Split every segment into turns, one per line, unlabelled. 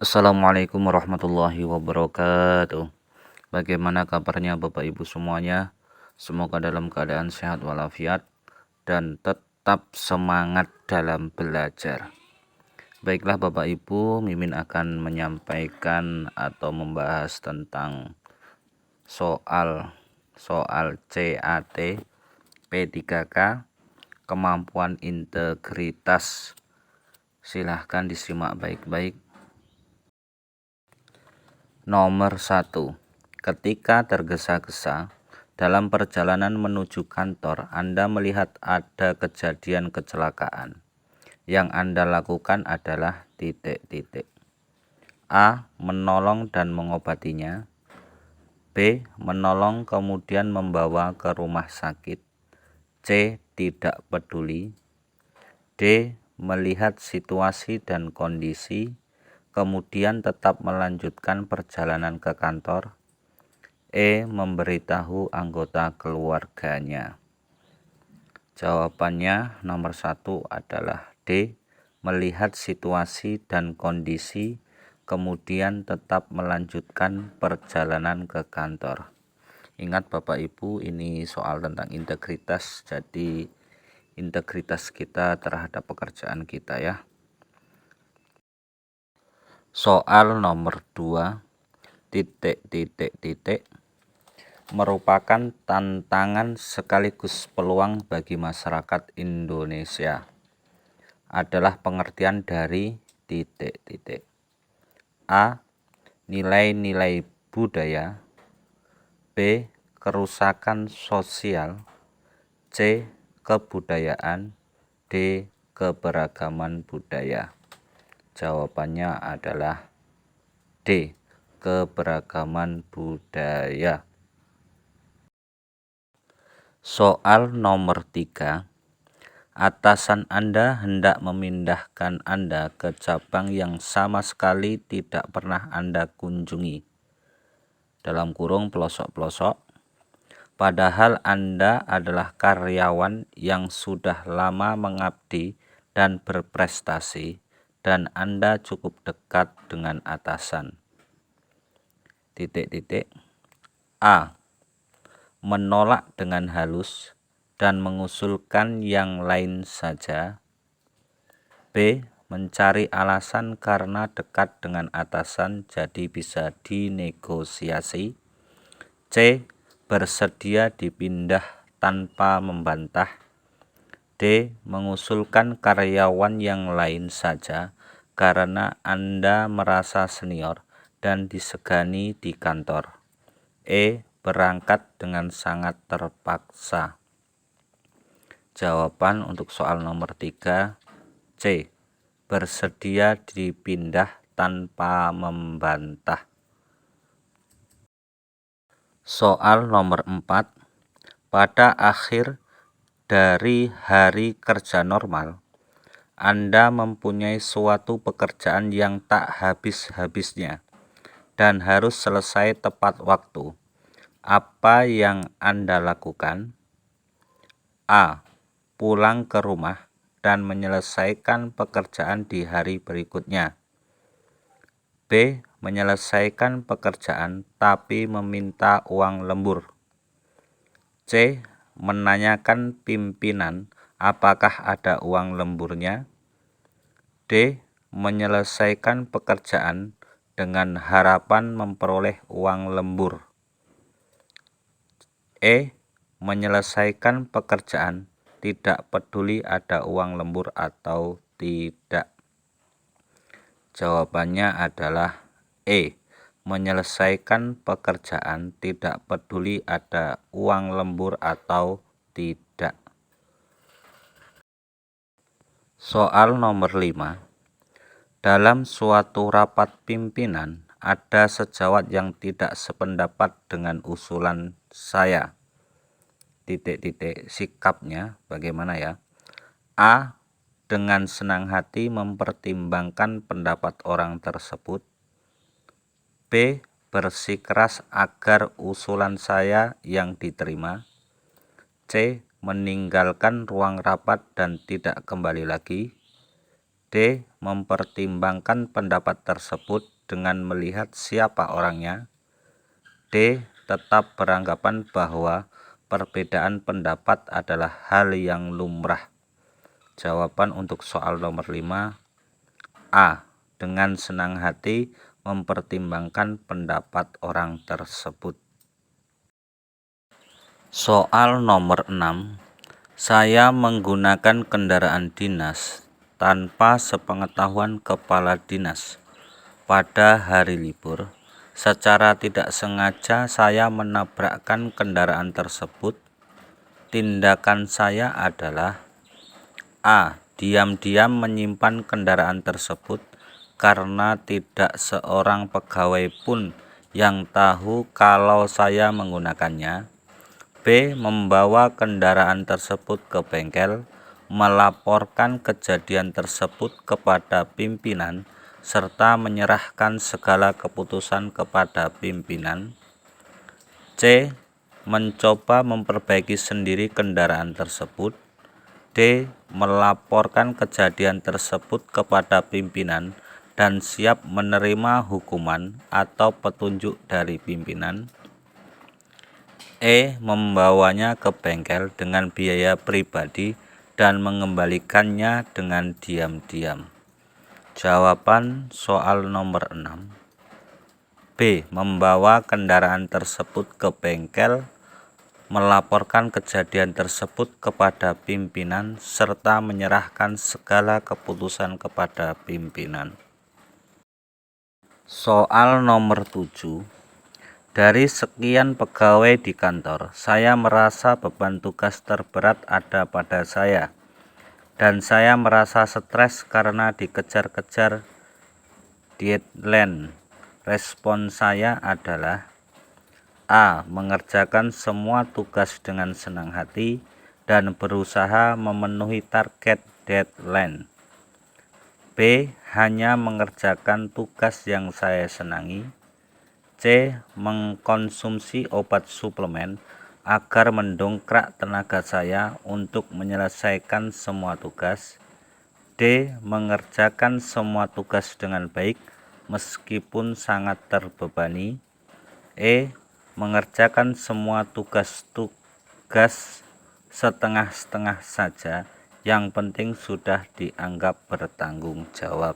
Assalamualaikum warahmatullahi wabarakatuh. Bagaimana kabarnya Bapak Ibu semuanya? Semoga dalam keadaan sehat walafiat dan tetap semangat dalam belajar. Baiklah Bapak Ibu, Mimin akan menyampaikan atau membahas tentang soal CAT P3K kemampuan integritas. Silahkan disimak baik-baik. Nomor 1. Ketika tergesa-gesa dalam perjalanan menuju kantor, Anda melihat ada kejadian kecelakaan. Yang Anda lakukan adalah titik-titik. A. Menolong dan mengobatinya. B. Menolong kemudian membawa ke rumah sakit. C. Tidak peduli. D. Melihat situasi dan kondisi, kemudian tetap melanjutkan perjalanan ke kantor. E. Memberitahu anggota keluarganya. Jawabannya nomor 1 adalah D. Melihat situasi dan kondisi, kemudian tetap melanjutkan perjalanan ke kantor. Ingat Bapak Ibu, ini soal tentang integritas, jadi integritas kita terhadap pekerjaan kita ya. Soal nomor 2 titik merupakan tantangan sekaligus peluang bagi masyarakat Indonesia. Adalah pengertian dari titik. A. Nilai-nilai budaya. B. Kerusakan sosial. C. Kebudayaan. D. Keberagaman budaya. Jawabannya adalah D. Keberagaman budaya. Soal nomor 3. Atasan Anda hendak memindahkan Anda ke cabang yang sama sekali tidak pernah Anda kunjungi. Dalam kurung pelosok-pelosok. Padahal Anda adalah karyawan yang sudah lama mengabdi dan berprestasi, dan Anda cukup dekat dengan atasan. A. Menolak dengan halus dan mengusulkan yang lain saja. B. Mencari alasan karena dekat dengan atasan jadi bisa dinegosiasi. C. Bersedia dipindah tanpa membantah. D. Mengusulkan karyawan yang lain saja karena Anda merasa senior dan disegani di kantor. E. Berangkat dengan sangat terpaksa. Jawaban untuk soal nomor 3 C. Bersedia dipindah tanpa membantah. Soal nomor 4. Pada akhir dari hari kerja normal, Anda mempunyai suatu pekerjaan yang tak habis-habisnya dan harus selesai tepat waktu. Apa yang Anda lakukan? A. Pulang ke rumah dan menyelesaikan pekerjaan di hari berikutnya. B. Menyelesaikan pekerjaan tapi meminta uang lembur. C. Menanyakan pimpinan apakah ada uang lemburnya. D. Menyelesaikan pekerjaan dengan harapan memperoleh uang lembur. E. Menyelesaikan pekerjaan tidak peduli ada uang lembur atau tidak. Jawabannya adalah E. Menyelesaikan pekerjaan tidak peduli ada uang lembur atau tidak. Soal nomor 5. Dalam suatu rapat pimpinan, ada sejawat yang tidak sependapat dengan usulan saya. Sikapnya bagaimana ya? A. Dengan senang hati mempertimbangkan pendapat orang tersebut. B. Bersikeras agar usulan saya yang diterima. C. Meninggalkan ruang rapat dan tidak kembali lagi. D. Mempertimbangkan pendapat tersebut dengan melihat siapa orangnya. D. Tetap beranggapan bahwa perbedaan pendapat adalah hal yang lumrah. Jawaban untuk soal nomor 5 A. Dengan senang hati mempertimbangkan pendapat orang tersebut. Soal nomor 6. Saya menggunakan kendaraan dinas tanpa sepengetahuan kepala dinas. Pada hari libur, secara tidak sengaja saya menabrakkan kendaraan tersebut. Tindakan saya adalah A. Diam-diam menyimpan kendaraan tersebut karena tidak seorang pegawai pun yang tahu kalau saya menggunakannya. B. Membawa kendaraan tersebut ke bengkel, melaporkan kejadian tersebut kepada pimpinan, serta menyerahkan segala keputusan kepada pimpinan. C. Mencoba memperbaiki sendiri kendaraan tersebut. D. Melaporkan kejadian tersebut kepada pimpinan dan siap menerima hukuman atau petunjuk dari pimpinan. E. Membawanya ke bengkel dengan biaya pribadi dan mengembalikannya dengan diam-diam. Jawaban soal nomor 6 B. Membawa kendaraan tersebut ke bengkel, melaporkan kejadian tersebut kepada pimpinan, serta menyerahkan segala keputusan kepada pimpinan. Soal nomor 7. Dari sekian pegawai di kantor, saya merasa beban tugas terberat ada pada saya, dan saya merasa stres karena dikejar-kejar deadline. Respon saya adalah A. Mengerjakan semua tugas dengan senang hati dan berusaha memenuhi target deadline. B. Hanya mengerjakan tugas yang saya senangi. C. Mengkonsumsi obat suplemen agar mendongkrak tenaga saya untuk menyelesaikan semua tugas. D. Mengerjakan semua tugas dengan baik meskipun sangat terbebani. E. Mengerjakan semua tugas-tugas setengah-setengah saja, yang penting sudah dianggap bertanggung jawab.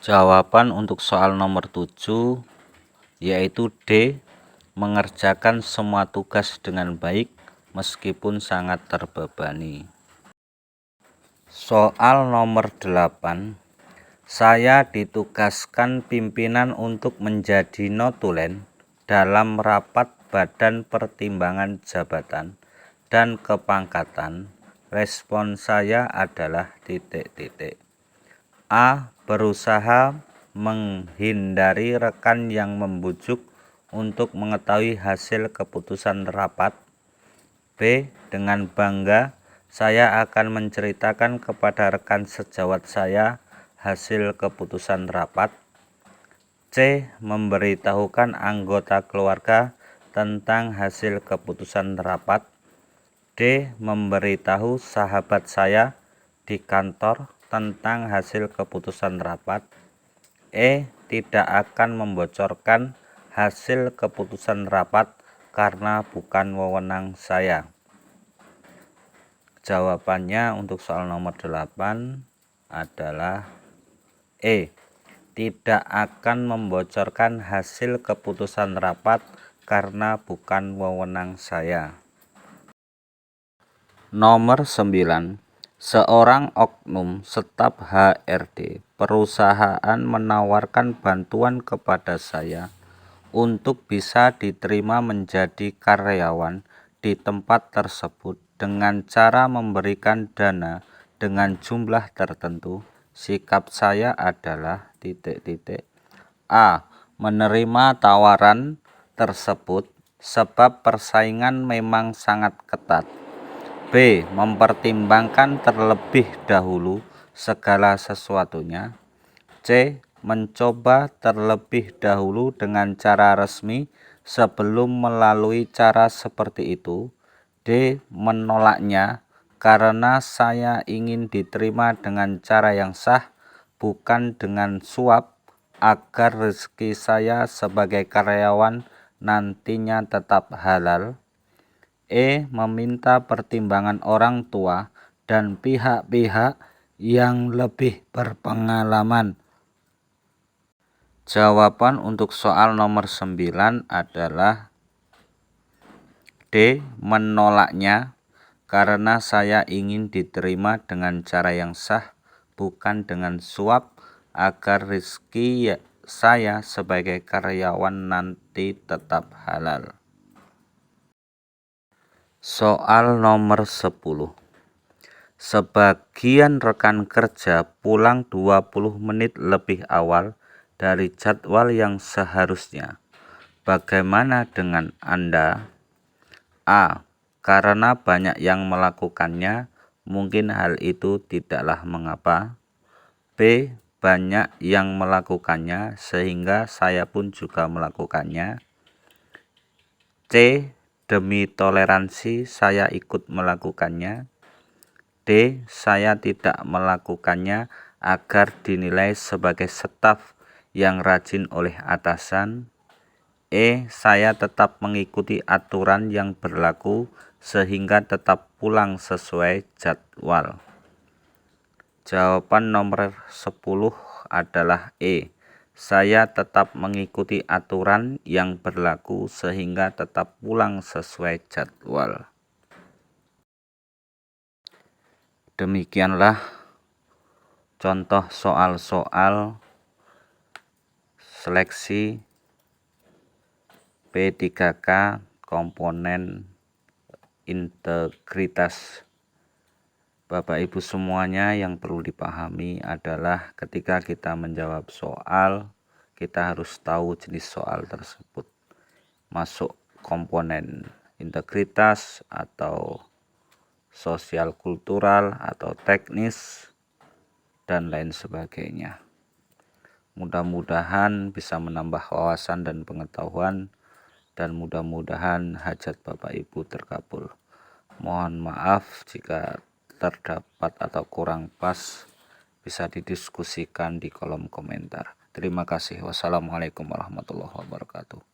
Jawaban untuk soal nomor 7 yaitu D. Mengerjakan semua tugas dengan baik meskipun sangat terbebani. Soal nomor 8. Saya ditugaskan pimpinan untuk menjadi notulen dalam rapat Badan Pertimbangan Jabatan dan Kepangkatan. Respon saya adalah A. Berusaha menghindari rekan yang membujuk untuk mengetahui hasil keputusan rapat. B. Dengan bangga saya akan menceritakan kepada rekan sejawat saya hasil keputusan rapat. C. Memberitahukan anggota keluarga tentang hasil keputusan rapat. D. Memberitahu sahabat saya di kantor tentang hasil keputusan rapat. E. Tidak akan membocorkan hasil keputusan rapat karena bukan wewenang saya. Jawabannya untuk soal nomor 8 adalah E. Tidak akan membocorkan hasil keputusan rapat karena bukan wewenang saya. Nomor 9. Seorang oknum staf HRD perusahaan menawarkan bantuan kepada saya untuk bisa diterima menjadi karyawan di tempat tersebut dengan cara memberikan dana dengan jumlah tertentu. Sikap saya adalah A. Menerima tawaran tersebut sebab persaingan memang sangat ketat. B. Mempertimbangkan terlebih dahulu segala sesuatunya. C. Mencoba terlebih dahulu dengan cara resmi sebelum melalui cara seperti itu. D. Menolaknya karena saya ingin diterima dengan cara yang sah, bukan dengan suap. agar rezeki saya sebagai karyawan nantinya tetap halal? Meminta pertimbangan orang tua dan pihak-pihak yang lebih berpengalaman. Jawaban untuk soal nomor 9 adalah D. Menolaknya karena saya ingin diterima dengan cara yang sah, bukan dengan suap, agar rezeki saya sebagai karyawan nanti tetap halal. Soal nomor 10. Sebagian rekan kerja pulang 20 menit lebih awal dari jadwal yang seharusnya. Bagaimana dengan Anda? A. Karena banyak yang melakukannya, mungkin hal itu tidaklah mengapa. B. Banyak yang melakukannya sehingga saya pun juga melakukannya. C. Demi toleransi saya ikut melakukannya. D. Saya tidak melakukannya agar dinilai sebagai staf yang rajin oleh atasan. Saya tetap mengikuti aturan yang berlaku sehingga tetap pulang sesuai jadwal. Jawaban nomor 10 adalah Saya tetap mengikuti aturan yang berlaku sehingga tetap pulang sesuai jadwal. Demikianlah contoh soal-soal seleksi P3K komponen integritas. Bapak Ibu semuanya, yang perlu dipahami adalah ketika kita menjawab soal, kita harus tahu jenis soal tersebut masuk komponen integritas atau sosial kultural atau teknis dan lain sebagainya. Mudah-mudahan bisa menambah wawasan dan pengetahuan, dan mudah-mudahan hajat Bapak Ibu terkabul. Mohon maaf jika terdapat atau kurang pas, bisa didiskusikan di kolom komentar. Terima kasih. Wassalamualaikum warahmatullahi wabarakatuh.